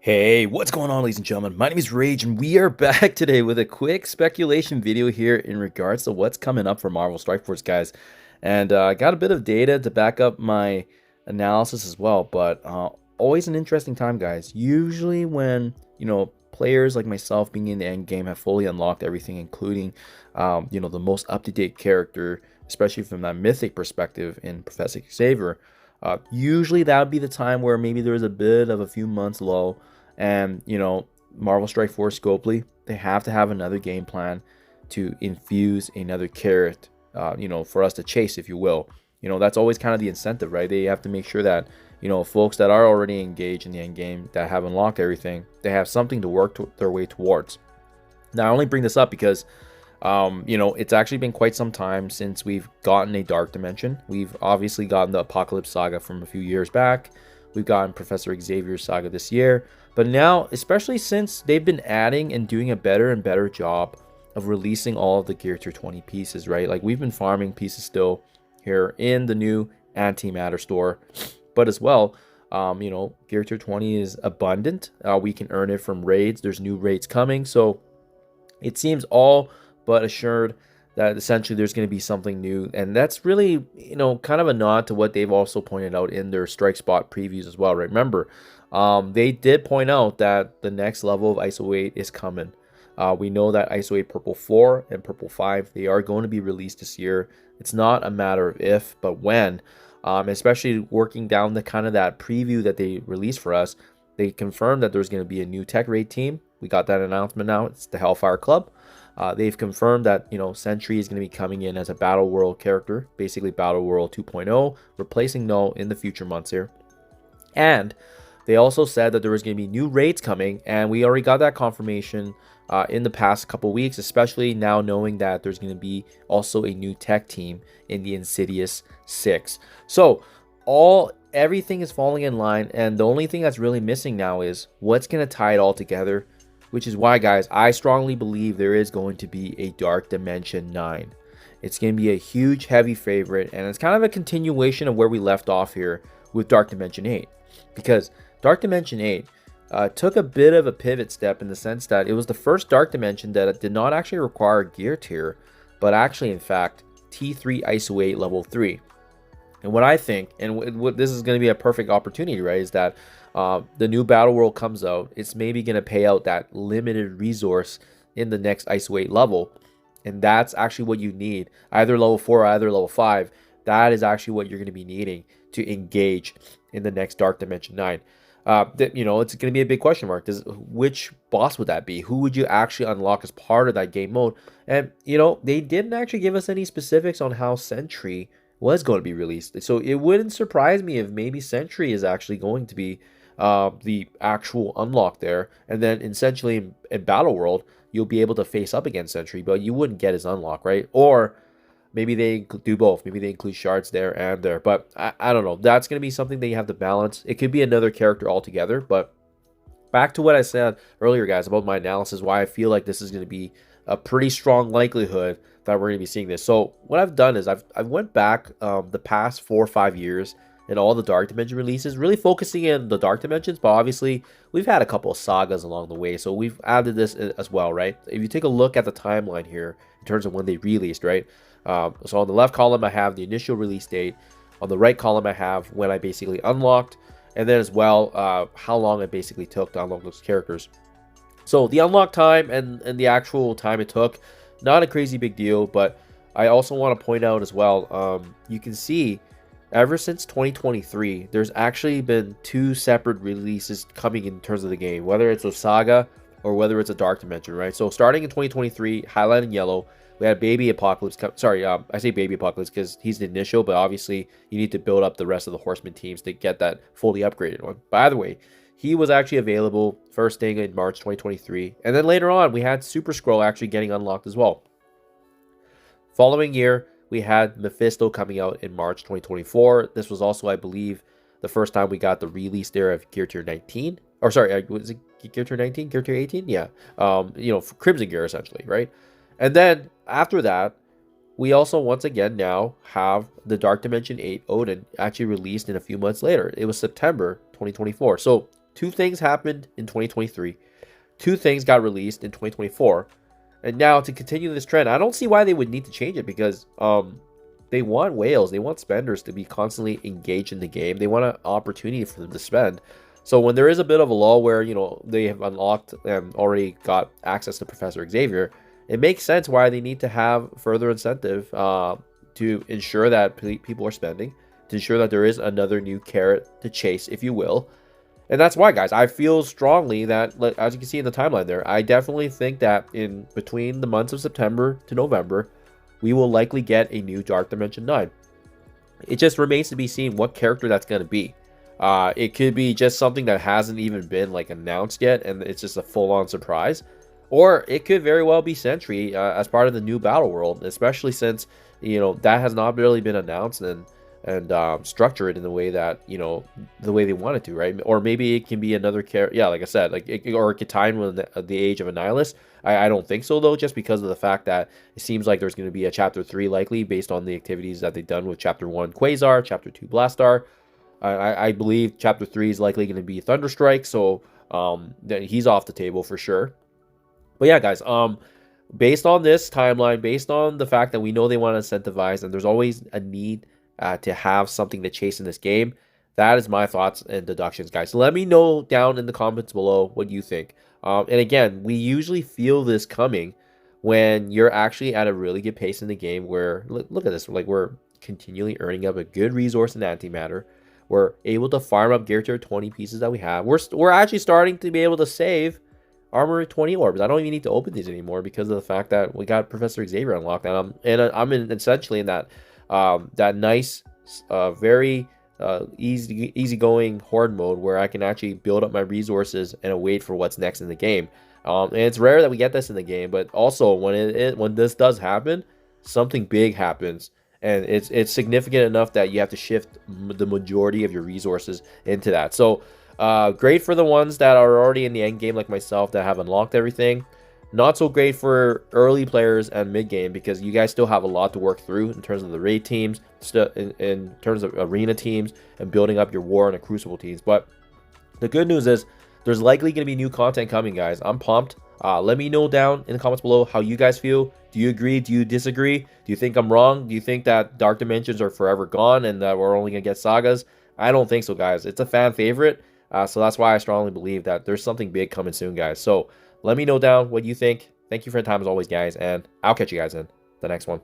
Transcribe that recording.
Hey, what's going on, ladies and gentlemen? My name is Rage, and we are back today with a quick speculation video here in regards to what's coming up for Marvel Strike Force, guys. And I got a bit of data to back up my analysis as well, but always an interesting time, guys. Usually when, players like myself being in the end game have fully unlocked everything, including, the most up-to-date character, especially from that mythic perspective in Professor Xavier. Usually that would be the time where maybe there was a bit of a few months low, and Marvel Strike Force Scopely, they have to have another game plan to infuse another carrot, for us to chase, if you will. That's always kind of the incentive, right? They have to make sure that folks that are already engaged in the end game, that have unlocked everything, they have something to work their way towards. Now, I only bring this up because it's actually been quite some time since we've gotten a Dark Dimension. We've obviously gotten the Apocalypse Saga from a few years back. We've gotten Professor Xavier's Saga this year. But now, especially since they've been adding and doing a better and better job of releasing all of the Gear Tier 20 pieces, right? Like, we've been farming pieces still here in the new Antimatter store. But as well, Gear Tier 20 is abundant. We can earn it from raids. There's new raids coming. So it seems all but assured that essentially there's going to be something new, and that's really kind of a nod to what they've also pointed out in their Strike Spot previews as well, right? Remember, they did point out that the next level of ISO-8 is coming. We know that ISO-8 Purple 4 and Purple 5, they are going to be released this year. It's not a matter of if, but when. Especially working down the kind of that preview that they released for us, they confirmed that there's going to be a new tech raid team. We got that announcement now. It's the Hellfire Club. They've confirmed that, Sentry is going to be coming in as a Battle World character, basically Battle World 2.0, replacing Null in the future months here. And they also said that there was going to be new raids coming, and we already got that confirmation in the past couple weeks, especially now knowing that there's going to be also a new tech team in the Insidious 6. So everything is falling in line, and the only thing that's really missing now is what's going to tie it all together. Which is why, guys, I strongly believe there is going to be a Dark Dimension 9. It's going to be a huge, heavy favorite, and it's kind of a continuation of where we left off here with Dark Dimension 8. Because Dark Dimension 8 took a bit of a pivot step in the sense that it was the first Dark Dimension that did not actually require Gear Tier, but actually, in fact, T3 ISO-8 Level 3. And what I think, and what this is going to be a perfect opportunity, right, is that the new Battle World comes out. It's maybe going to pay out that limited resource in the next ISO-8 level. And that's actually what you need. Either level 4 or either level 5. That is actually what you're going to be needing to engage in the next Dark Dimension 9. It's going to be a big question mark. Which boss would that be? Who would you actually unlock as part of that game mode? And, they didn't actually give us any specifics on how Sentry was going to be released. So it wouldn't surprise me if maybe Sentry is actually going to be the actual unlock there, and then essentially in Battle World you'll be able to face up against Sentry, but you wouldn't get his unlock, right? Or maybe they do both. Maybe they include shards there and there, but I don't know. That's going to be something that you have to balance. It could be another character altogether. But back to what I said earlier, guys, about my analysis, why I feel like this is going to be a pretty strong likelihood that we're going to be seeing this. So what I've done is I've went back the past 4 or 5 years and all the Dark Dimension releases, really focusing in the Dark Dimensions, but obviously we've had a couple of sagas along the way, so we've added this as well, right? If you take a look at the timeline here in terms of when they released, right? So on the left column I have the initial release date, on the right column I have when I basically unlocked, and then as well how long it basically took to unlock those characters. So the unlock time and the actual time it took, not a crazy big deal, but I also want to point out as well, you can see ever since 2023, there's actually been 2 separate releases coming in terms of the game, whether it's a saga or whether it's a Dark Dimension, right? So starting in 2023, highlighted in yellow, we had Baby Apocalypse. I say Baby Apocalypse because he's the initial, but obviously you need to build up the rest of the Horseman teams to get that fully upgraded one. By the way, he was actually available first thing in March 2023, and then later on we had Super Scroll actually getting unlocked as well. Following year, we had Mephisto coming out in March 2024. This was also, I believe, the first time we got the release there of Gear Tier 19. Or sorry, was it Gear Tier 19? Gear Tier 18? Yeah. For Crimson Gear, essentially, right? And then, after that, we also, once again, now have the Dark Dimension 8 Odin actually released in a few months later. It was September 2024. So, two things happened in 2023. Two things got released in 2024. And now to continue this trend, I don't see why they would need to change it, because they want whales, they want spenders to be constantly engaged in the game. They want an opportunity for them to spend. So when there is a bit of a lull where, you know, they have unlocked and already got access to Professor Xavier, it makes sense why they need to have further incentive to ensure that people are spending, to ensure that there is another new carrot to chase, if you will. And that's why, guys, I feel strongly that, as you can see in the timeline there, I definitely think that in between the months of September to November, we will likely get a new Dark Dimension 9. It just remains to be seen what character that's going to be. It could be just something that hasn't even been like announced yet, and it's just a full-on surprise. Or it could very well be Sentry as part of the new battle world, especially since, you know, that has not really been announced and structure it in the way that, you know, the way they want it to, right? Or maybe it can be another character, yeah, like I said, like or it could tie in with the Age of Annihilus. I don't think so, though, just because of the fact that it seems like there's going to be a chapter 3 likely based on the activities that they've done with chapter 1 Quasar, chapter 2 Blastar. I believe chapter 3 is likely going to be Thunderstrike, so he's off the table for sure. But yeah, guys, based on this timeline, based on the fact that we know they want to incentivize, and there's always a need to have something to chase in this game, that is my thoughts and deductions, guys. So let me know down in the comments below what you think. And again, we usually feel this coming when you're actually at a really good pace in the game where, look at this, like we're continually earning up a good resource in antimatter. We're able to farm up gear tier 20 pieces that we have. We're actually starting to be able to save armor 20 orbs. I don't even need to open these anymore because of the fact that we got Professor Xavier unlocked, and I'm essentially in that that nice, very easygoing horde mode where I can actually build up my resources and wait for what's next in the game. And it's rare that we get this in the game, but also when this does happen, something big happens, and it's significant enough that you have to shift the majority of your resources into that. So great for the ones that are already in the end game like myself that have unlocked everything. Not so great for early players and mid game, because you guys still have a lot to work through in terms of the raid teams, in terms of arena teams, and building up your war and crucible teams. But the good news is there's likely going to be new content coming, guys. I'm pumped. Let me know down in the comments below how you guys feel. Do you agree? Do you disagree? Do you think I'm wrong? Do you think that Dark Dimensions are forever gone and that we're only going to get sagas? I don't think so, guys. It's a fan favorite. So that's why I strongly believe that there's something big coming soon, guys. So let me know down what you think. Thank you for your time as always, guys, and I'll catch you guys in the next one.